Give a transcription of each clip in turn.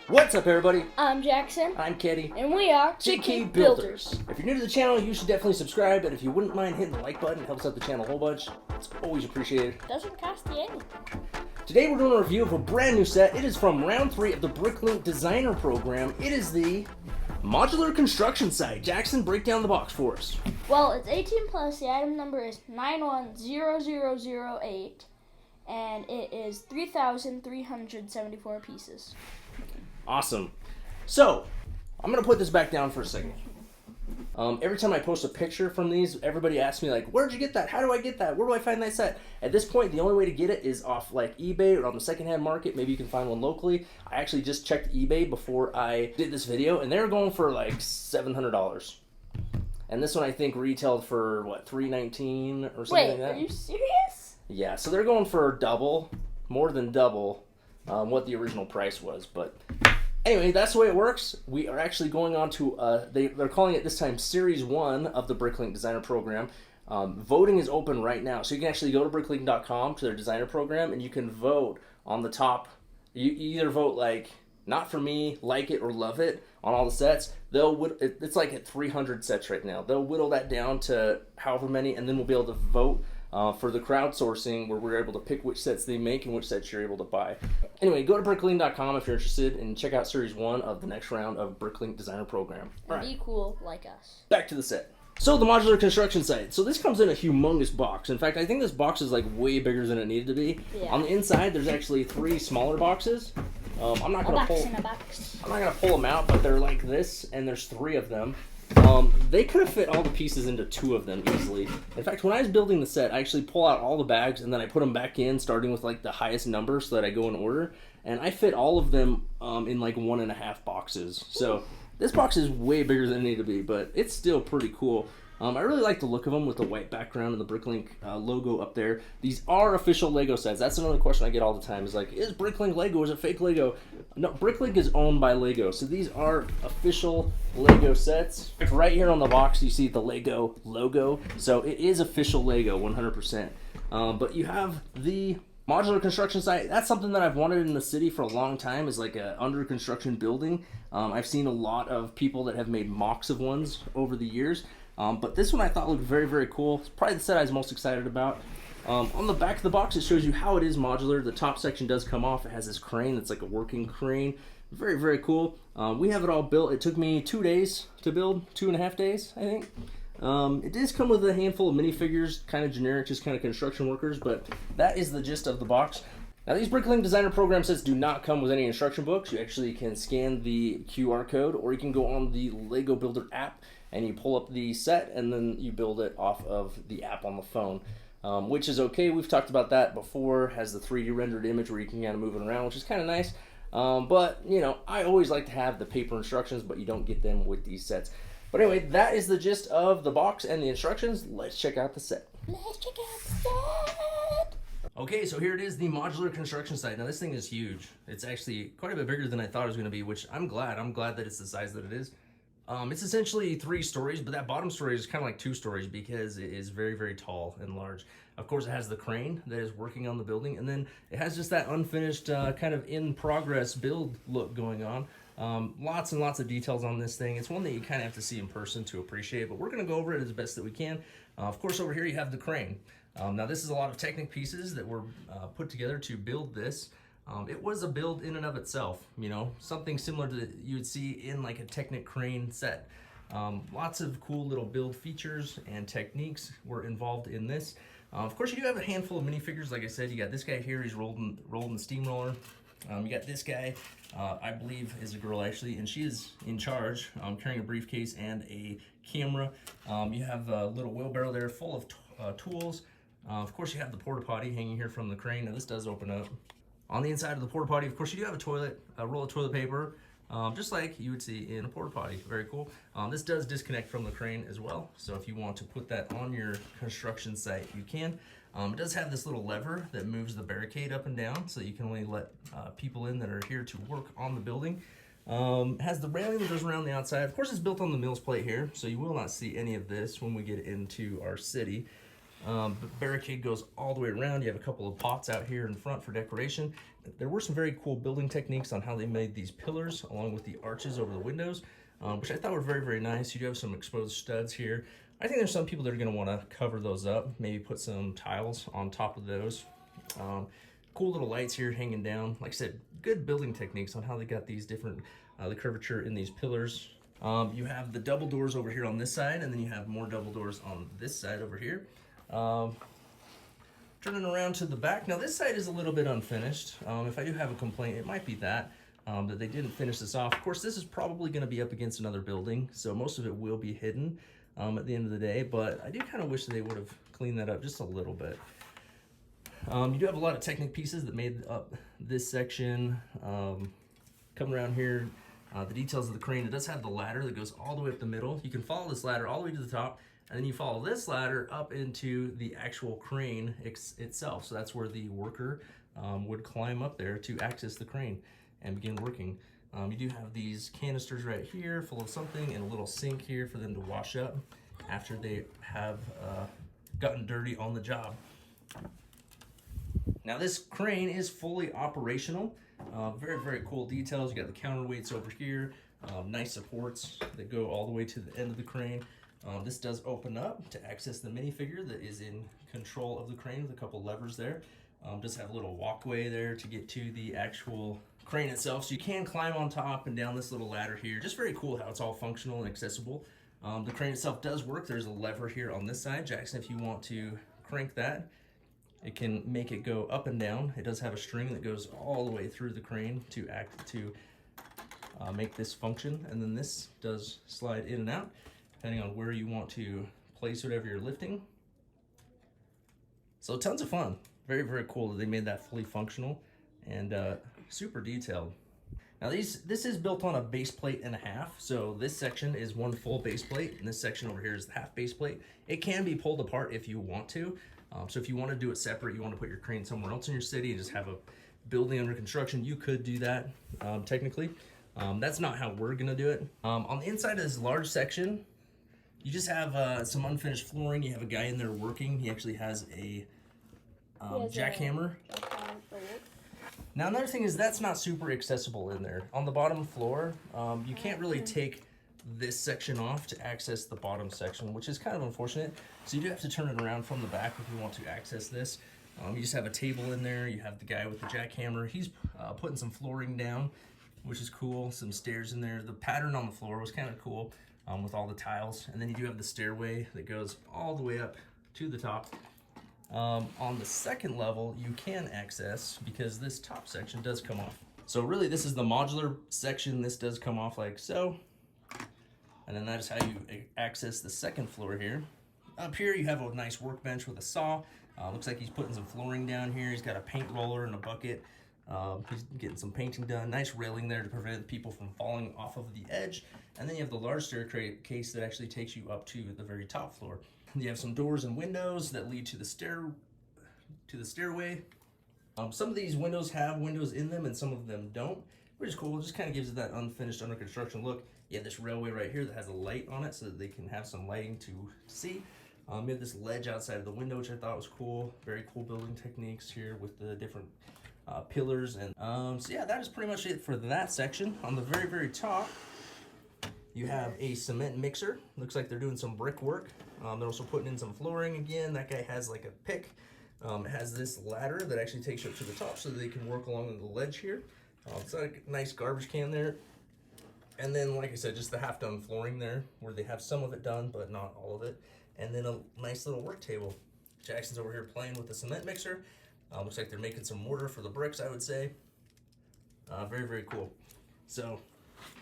What's up, everybody? I'm Jackson. I'm Ketty. And we are JK Builders. If you're new to the channel, you should definitely subscribe, and if you wouldn't mind hitting the like button, it helps out the channel a whole bunch. It's always appreciated. Doesn't cost you anything. Today we're doing a review of a brand new set. It is from round 3 of the Bricklink designer program. It is the modular construction site. Jackson, break down the box for us. Well, it's 18 plus. The item number is 910008, and it is 3,374 pieces. Awesome. So, I'm going to put this back down for a second. Every time I post a picture from these, everybody asks me, like, where'd you get that? How do I get that? Where do I find that set? At this point, the only way to get it is off, like, eBay or on the secondhand market. Maybe you can find one locally. I actually just checked eBay before I did this video, and they were going for, like, $700. And this one, I think, retailed for, what, $319 or something like that? Wait, are you serious? Yeah, so they're going for double, more than double, what the original price was, but... Anyway, that's the way it works. We are actually going on to, they're calling it this time Series 1 of the Bricklink Designer Program. Voting is open right now. So you can actually go to bricklink.com to their designer program, and you can vote on the top. You either vote like, not for me, like it, or love it on all the sets. It's like at 300 sets right now. They'll whittle that down to however many, and then we'll be able to vote for the crowdsourcing, where we're able to pick which sets they make and which sets you're able to buy. Anyway, go to bricklink.com if you're interested, and check out Series 1 of the next round of Bricklink Designer Program. All right. Be cool like us. Back to the set. So the modular construction site. So this comes in a humongous box. In fact, I think this box is like way bigger than it needed to be. Yeah. On the inside, there's actually 3 smaller boxes. I'm not gonna pull them out, but they're like this, and there's 3 of them. They could have fit all the pieces into 2 of them easily. In fact, when I was building the set, I actually pull out all the bags and then I put them back in, starting with like the highest number so that I go in order. And I fit all of them in like 1.5 boxes. So this box is way bigger than it needed to be, but it's still pretty cool. I really like the look of them with the white background and the Bricklink logo up there. These are official Lego sets. That's another question I get all the time. Is like, is Bricklink Lego? Is it fake Lego? No, Bricklink is owned by Lego. So these are official Lego sets. Right here on the box, you see the Lego logo. So it is official Lego, 100%. But you have the modular construction site. That's something that I've wanted in the city for a long time, is like a under construction building. I've seen a lot of people that have made mocks of ones over the years. But this one I thought looked very, very cool. It's probably the set I was most excited about. On the back of the box, it shows you how it is modular. The top section does come off. It has this crane that's like a working crane. Very, very cool. We have it all built. It took me 2 days to build, 2.5 days, I think. It does come with a handful of minifigures, kind of generic, just kind of construction workers, but that is the gist of the box. Now, these Bricklink Designer Program sets do not come with any instruction books. You actually can scan the QR code, or you can go on the Lego Builder app and you pull up the set and then you build it off of the app on the phone, which is okay. We've talked about that before. Has the 3D rendered image where you can kind of move it around, which is kind of nice. But, you know, I always like to have the paper instructions, but you don't get them with these sets. But anyway, that is the gist of the box and the instructions. Let's check out the set. Let's check out the set. Okay, so here it is, the modular construction site. Now, this thing is huge. It's actually quite a bit bigger than I thought it was going to be, which I'm glad. I'm glad that it's the size that it is. It's essentially 3 stories, but that bottom story is kind of like 2 stories because it is very, very tall and large. Of course, it has the crane that is working on the building, and then it has just that unfinished kind of in-progress build look going on. Lots and lots of details on this thing. It's one that you kind of have to see in person to appreciate, but we're going to go over it as best that we can. Of course, over here you have the crane. Now, this is a lot of Technic pieces that were put together to build this. It was a build in and of itself, you know, something similar to you would see in like a Technic crane set. Lots of cool little build features and techniques were involved in this. Of course, you do have a handful of minifigures. Like I said, you got this guy here. He's rolling the steamroller. You got this guy, I believe is a girl actually, and she is in charge, carrying a briefcase and a camera. You have a little wheelbarrow there full of tools. Of course, you have the porta potty hanging here from the crane. Now, this does open up. On the inside of the porta potty, of course, you do have a toilet, a roll of toilet paper, just like you would see in a porta potty. Very cool. This does disconnect from the crane as well, so if you want to put that on your construction site, you can. It does have this little lever that moves the barricade up and down, so you can only let people in that are here to work on the building. It has the railing that goes around the outside. Of course, it's built on the Mills plate here, so you will not see any of this when we get into our city. Barricade goes all the way around. You have a couple of pots out here in front for decoration. There were some very cool building techniques on how they made these pillars along with the arches over the windows, which I thought were very, very nice. You do have some exposed studs here. I think there's some people that are going to want to cover those up, maybe put some tiles on top of those. Cool little lights here hanging down. Like I said, good building techniques on how they got these different, the curvature in these pillars. You have the double doors over here on this side, and then you have more double doors on this side over here. Turning around to the back. Now this side is a little bit unfinished. If I do have a complaint, it might be that they didn't finish this off. Of course, this is probably going to be up against another building, so most of it will be hidden at the end of the day, but I do kind of wish that they would have cleaned that up just a little bit. You do have a lot of Technic pieces that made up this section. Coming around here, the details of the crane, it does have the ladder that goes all the way up the middle. You can follow this ladder all the way to the top, and then you follow this ladder up into the actual crane itself. So that's where the worker would climb up there to access the crane and begin working. You do have these canisters right here full of something and a little sink here for them to wash up after they have gotten dirty on the job. Now this crane is fully operational. Very, very cool details. You got the counterweights over here, nice supports that go all the way to the end of the crane. This does open up to access the minifigure that is in control of the crane with a couple levers there. Does have a little walkway there to get to the actual crane itself, so you can climb on top and down this little ladder here. Just very cool how it's all functional and accessible. The crane itself does work. There's a lever here on this side. Jackson, if you want to crank that, it can make it go up and down. It does have a string that goes all the way through the crane to make this function, and then this does slide in and out depending on where you want to place whatever you're lifting. So tons of fun. Very, very cool that they made that fully functional and super detailed. Now this is built on a base plate and a half. So this section is one full base plate, and this section over here is the half base plate. It can be pulled apart if you want to. So if you want to do it separate, you want to put your crane somewhere else in your city and just have a building under construction, you could do that technically. That's not how we're gonna do it. On the inside of this large section, you just have some unfinished flooring. You have a guy in there working. He actually has a jackhammer. Now another thing is that's not super accessible in there. On the bottom floor, you can't really take this section off to access the bottom section, which is kind of unfortunate. So you do have to turn it around from the back if you want to access this. You just have a table in there. You have the guy with the jackhammer. He's putting some flooring down, which is cool. Some stairs in there. The pattern on the floor was kind of cool with all the tiles. And then you do have the stairway that goes all the way up to the top. On the second level, you can access because this top section does come off. So really, this is the modular section. This does come off like so. And then that is how you access the second floor here. Up here, you have a nice workbench with a saw. Looks like he's putting some flooring down here. He's got a paint roller and a bucket. He's getting some painting done. Nice railing there to prevent people from falling off of the edge. And then you have the large staircase that actually takes you up to the very top floor. You have some doors and windows that lead to the stairway. Some of these windows have windows in them and some of them don't, which is cool. It just kind of gives it that unfinished under construction look. You have this railway right here that has a light on it so that they can have some lighting to see. You have this ledge outside of the window, which I thought was cool. Very cool building techniques here with the different pillars. And so yeah, that is pretty much it for that section. On the very, very top, you have a cement mixer. Looks like they're doing some brick work. They're also putting in some flooring again. That guy has like a pick. It has this ladder that actually takes you up to the top so that they can work along the ledge here. It's like a nice garbage can there. And then, like I said, just the half-done flooring there where they have some of it done, but not all of it. And then a nice little work table. Jackson's over here playing with the cement mixer. Looks like they're making some mortar for the bricks, I would say. Very, very cool. So,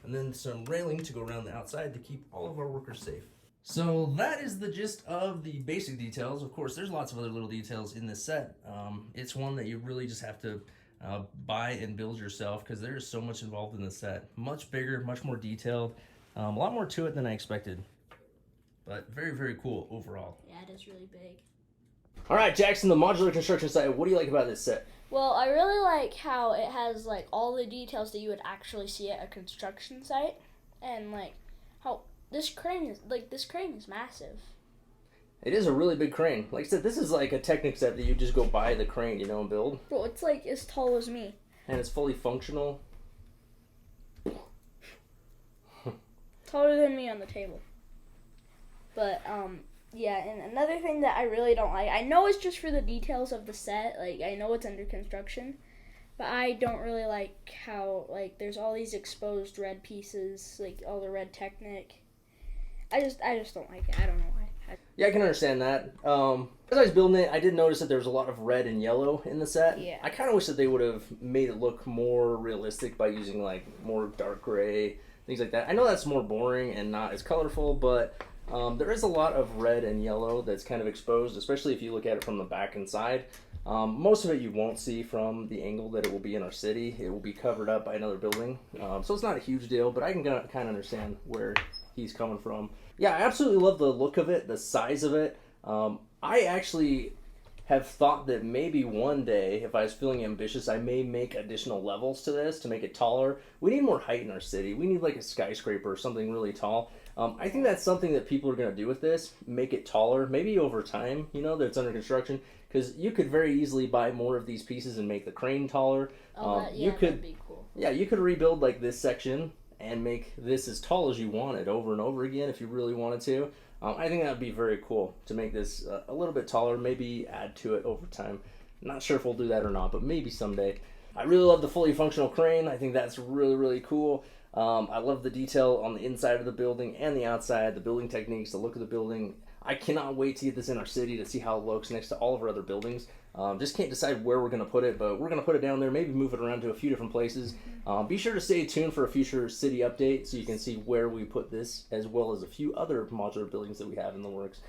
and then some railing to go around the outside to keep all of our workers safe. So that is the gist of the basic details. Of course, there's lots of other little details in this set. It's one that you really just have to buy and build yourself because there is so much involved in the set. Much bigger, much more detailed, a lot more to it than I expected. But very, very cool overall. Yeah, it is really big. All right, Jackson, the modular construction site. What do you like about this set? Well, I really like how it has like all the details that you would actually see at a construction site, and like how this crane is massive. It is a really big crane. Like I said, this is like a Technic set that you just go buy the crane, you know, and build. Bro, it's like as tall as me. And it's fully functional. Taller than me on the table. But, yeah, and another thing that I really don't like, I know it's just for the details of the set, like, I know it's under construction, but I don't really like how, like, there's all these exposed red pieces, like, all the red Technic. I just don't like it. I don't know why. Yeah, I can understand that. As I was building it, I did notice that there was a lot of red and yellow in the set. Yeah. I kind of wish that they would have made it look more realistic by using, like, more dark gray, things like that. I know that's more boring and not as colorful, but there is a lot of red and yellow that's kind of exposed, especially if you look at it from the back and side. Most of it you won't see from the angle that it will be in our city. It will be covered up by another building. So it's not a huge deal, but I can kind of understand where he's coming from. Yeah, I absolutely love the look of it, the size of it. I actually have thought that maybe one day, if I was feeling ambitious, I may make additional levels to this to make it taller. We need more height in our city. We need like a skyscraper or something really tall. I think that's something that people are going to do with this, make it taller, maybe over time, you know, that it's under construction, because you could very easily buy more of these pieces and make the crane taller. That'd be cool. Yeah, you could rebuild like this section and make this as tall as you wanted over and over again if you really wanted to. I think that would be very cool to make this a little bit taller, maybe add to it over time. Not sure if we'll do that or not, but maybe someday. I really love the fully functional crane. I think that's really, really cool. I love the detail on the inside of the building and the outside, the building techniques, the look of the building. I cannot wait to get this in our city to see how it looks next to all of our other buildings. Just can't decide where we're going to put it, but we're going to put it down there, maybe move it around to a few different places. Be sure to stay tuned for a future city update so you can see where we put this, as well as a few other modular buildings that we have in the works.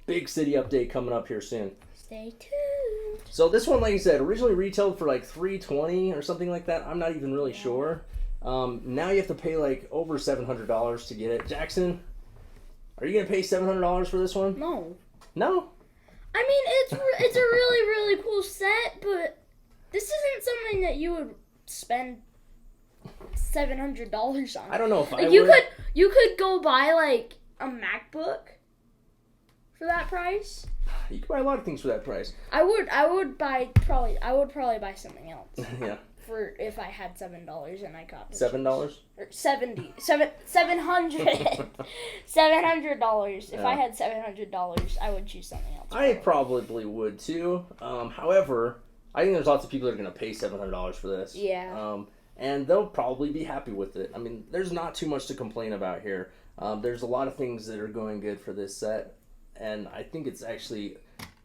Big city update coming up here soon. Stay tuned. So this one, like I said, originally retailed for like $320 or something like that. I'm not even really sure. Now you have to pay like over $700 to get it. Jackson, are you going to pay $700 for this one? No. No? I mean, it's a really, really cool set, but this isn't something that you would spend $700 on. I don't know if like you could go buy like a MacBook for that price. You can buy a lot of things for that price. I would probably buy something else. Yeah. For if I had $7 and I got this. $7? Or $700. $700. If I had $700, I would choose something else. I probably would too. However, I think there's lots of people that are going to pay $700 for this. Yeah. And they'll probably be happy with it. I mean, there's not too much to complain about here. There's a lot of things that are going good for this set, and I think it's actually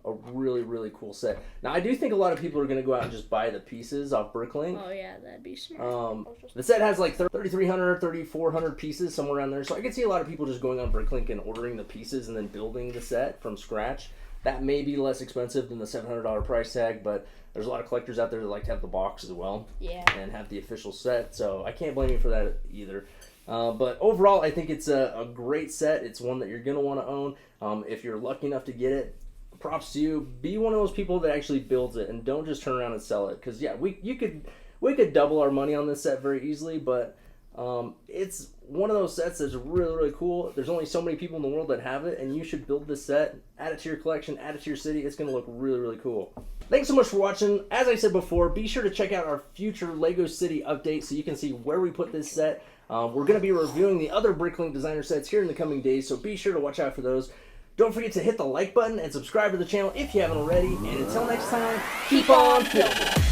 a really, really cool set. Now, I do think a lot of people are going to go out and just buy the pieces off Bricklink. Oh, yeah, that'd be smart. The set has like 3,300, 3,400 pieces, somewhere around there. So I can see a lot of people just going on Bricklink and ordering the pieces and then building the set from scratch. That may be less expensive than the $700 price tag, but there's a lot of collectors out there that like to have the box as well. Yeah. And have the official set, so I can't blame you for that either. But overall, I think it's a great set. It's one that you're going to want to own. If you're lucky enough to get it, props to you. Be one of those people that actually builds it and don't just turn around and sell it. Because, yeah, we could double our money on this set very easily, but it's one of those sets that's really, really cool. There's only so many people in the world that have it, and you should build this set, add it to your collection, add it to your city. It's going to look really, really cool. Thanks so much for watching. As I said before, be sure to check out our future LEGO City update so you can see where we put this set. We're going to be reviewing the other Bricklink designer sets here in the coming days, so be sure to watch out for those. Don't forget to hit the like button and subscribe to the channel if you haven't already. And until next time, keep on building.